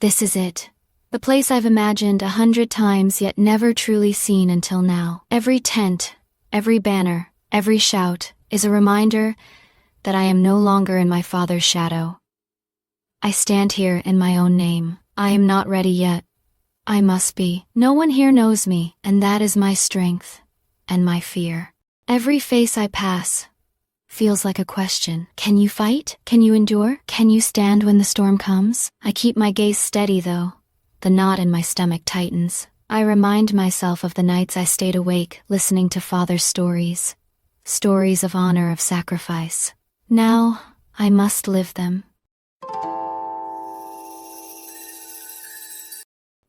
This is it. The place I've imagined 100 times yet never truly seen until now. Every tent, every banner, every shout is a reminder that I am no longer in my father's shadow. I stand here in my own name. I am not ready yet. I must be. No one here knows me, and that is my strength and my fear. Every face I pass feels like a question. Can you fight? Can you endure? Can you stand when the storm comes? I keep my gaze steady though. The knot in my stomach tightens. I remind myself of the nights I stayed awake listening to father's stories. Stories of honor, of sacrifice. Now, I must live them.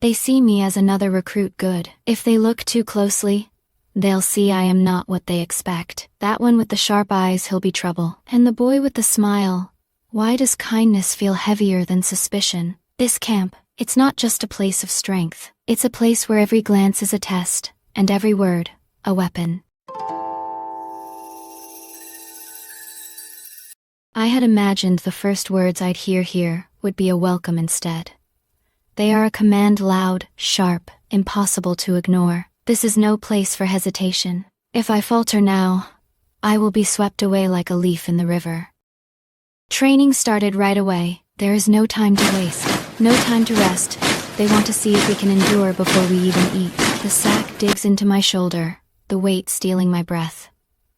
They see me as another recruit good. If they look too closely, they'll see I am not what they expect. That one with the sharp eyes, he'll be trouble. And the boy with the smile, why does kindness feel heavier than suspicion? This camp, it's not just a place of strength. It's a place where every glance is a test, and every word, a weapon. I had imagined the first words I'd hear here would be a welcome instead. They are a command, loud, sharp, impossible to ignore. This is no place for hesitation. If I falter now, I will be swept away like a leaf in the river. Training started right away. There is no time to waste, no time to rest. They want to see if we can endure before we even eat. The sack digs into my shoulder, the weight stealing my breath.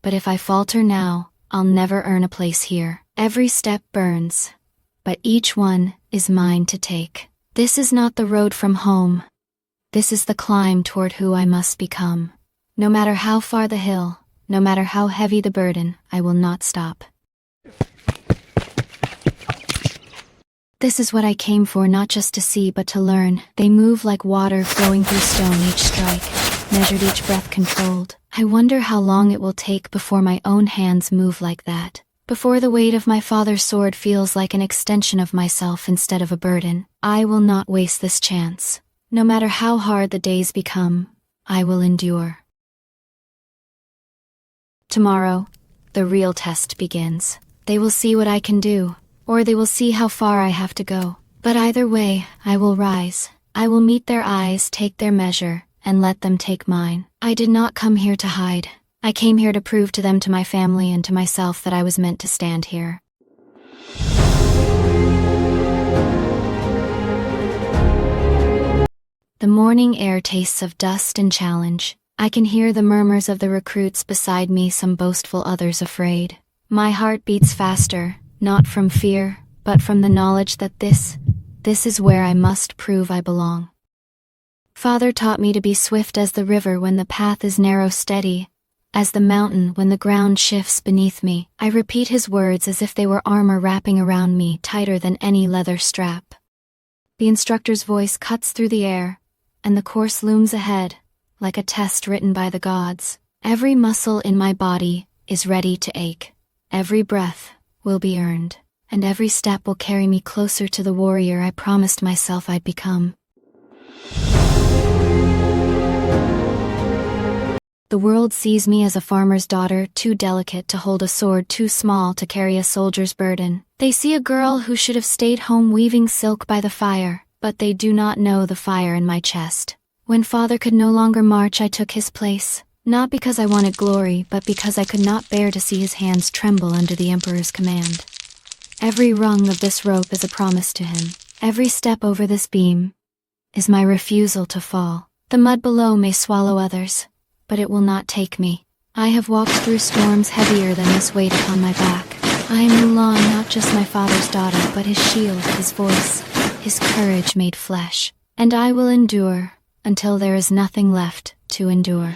But if I falter now, I'll never earn a place here. Every step burns, but each one is mine to take. This is not the road from home. This is the climb toward who I must become. No matter how far the hill, no matter how heavy the burden, I will not stop. This is what I came for, not just to see but to learn. They move like water flowing through stone, each strike, measured, each breath controlled. I wonder how long it will take before my own hands move like that. Before the weight of my father's sword feels like an extension of myself instead of a burden. I will not waste this chance. No matter how hard the days become, I will endure. Tomorrow, the real test begins. They will see what I can do, or they will see how far I have to go. But either way, I will rise. I will meet their eyes, take their measure, and let them take mine. I did not come here to hide. I came here to prove to them, to my family, and to myself that I was meant to stand here. The morning air tastes of dust and challenge. I can hear the murmurs of the recruits beside me, some boastful, others afraid. My heart beats faster, not from fear, but from the knowledge that this is where I must prove I belong. Father taught me to be swift as the river when the path is narrow, steady as the mountain when the ground shifts beneath me. I repeat his words as if they were armor wrapping around me, tighter than any leather strap. The instructor's voice cuts through the air, and the course looms ahead, like a test written by the gods. Every muscle in my body is ready to ache. Every breath will be earned, and every step will carry me closer to the warrior I promised myself I'd become. The world sees me as a farmer's daughter, too delicate to hold a sword, too small to carry a soldier's burden. They see a girl who should have stayed home weaving silk by the fire, but they do not know the fire in my chest. When father could no longer march, I took his place, not because I wanted glory, but because I could not bear to see his hands tremble under the emperor's command. Every rung of this rope is a promise to him. Every step over this beam is my refusal to fall. The mud below may swallow others, but it will not take me. I have walked through storms heavier than this weight upon my back. I am Mulan, not just my father's daughter, but his shield, his voice, his courage made flesh. And I will endure until there is nothing left to endure.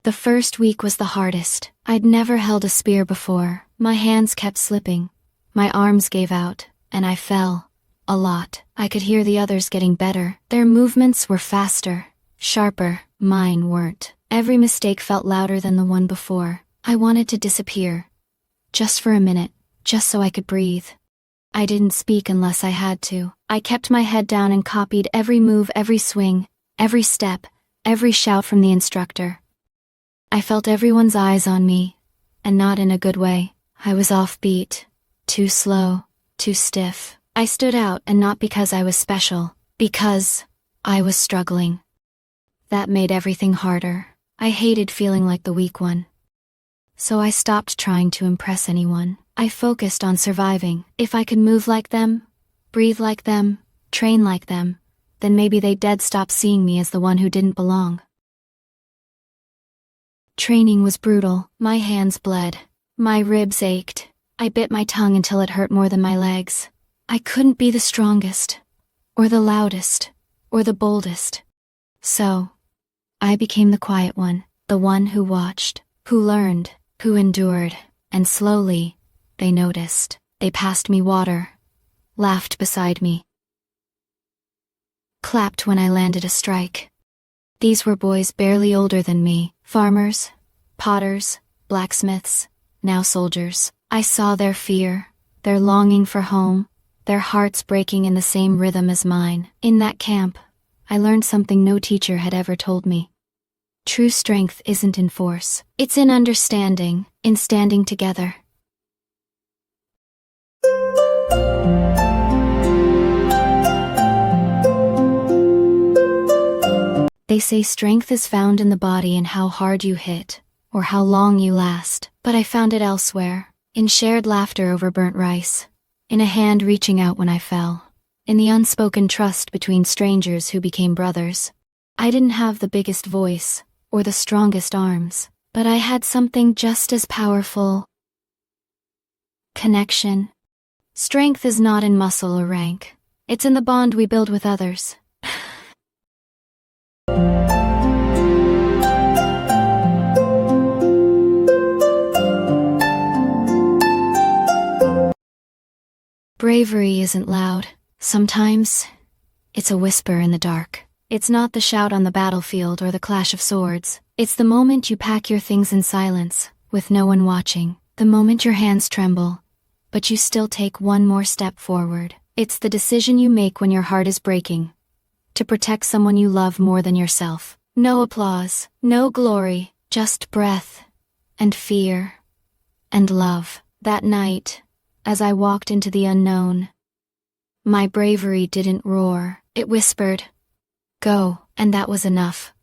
The first week was the hardest. I'd never held a spear before. My hands kept slipping. My arms gave out, and I fell. A lot. I could hear the others getting better. Their movements were faster, sharper. Mine weren't. Every mistake felt louder than the one before. I wanted to disappear. Just for a minute, just so I could breathe. I didn't speak unless I had to. I kept my head down and copied every move, every swing, every step, every shout from the instructor. I felt everyone's eyes on me, and not in a good way. I was offbeat, too slow, too stiff. I stood out, and not because I was special, because I was struggling. That made everything harder. I hated feeling like the weak one. So I stopped trying to impress anyone. I focused on surviving. If I could move like them, breathe like them, train like them, then maybe they'd stop seeing me as the one who didn't belong. Training was brutal. My hands bled. My ribs ached. I bit my tongue until it hurt more than my legs. I couldn't be the strongest, or the loudest, or the boldest. So, I became the quiet one, the one who watched, who learned, who endured, and slowly, they noticed. They passed me water, laughed beside me, clapped when I landed a strike. These were boys barely older than me, farmers, potters, blacksmiths, now soldiers. I saw their fear, their longing for home, their hearts breaking in the same rhythm as mine. In that camp, I learned something no teacher had ever told me. True strength isn't in force. It's in understanding, in standing together. They say strength is found in the body and how hard you hit, or how long you last. But I found it elsewhere, in shared laughter over burnt rice, in a hand reaching out when I fell, in the unspoken trust between strangers who became brothers. I didn't have the biggest voice, or the strongest arms, but I had something just as powerful. Connection. Strength is not in muscle or rank. It's in the bond we build with others. Bravery isn't loud. Sometimes, it's a whisper in the dark. It's not the shout on the battlefield or the clash of swords. It's the moment you pack your things in silence, with no one watching. The moment your hands tremble, but you still take one more step forward. It's the decision you make when your heart is breaking, to protect someone you love more than yourself. No applause, no glory, just breath, and fear, and love. That night, as I walked into the unknown, my bravery didn't roar, it whispered, "Go," and that was enough.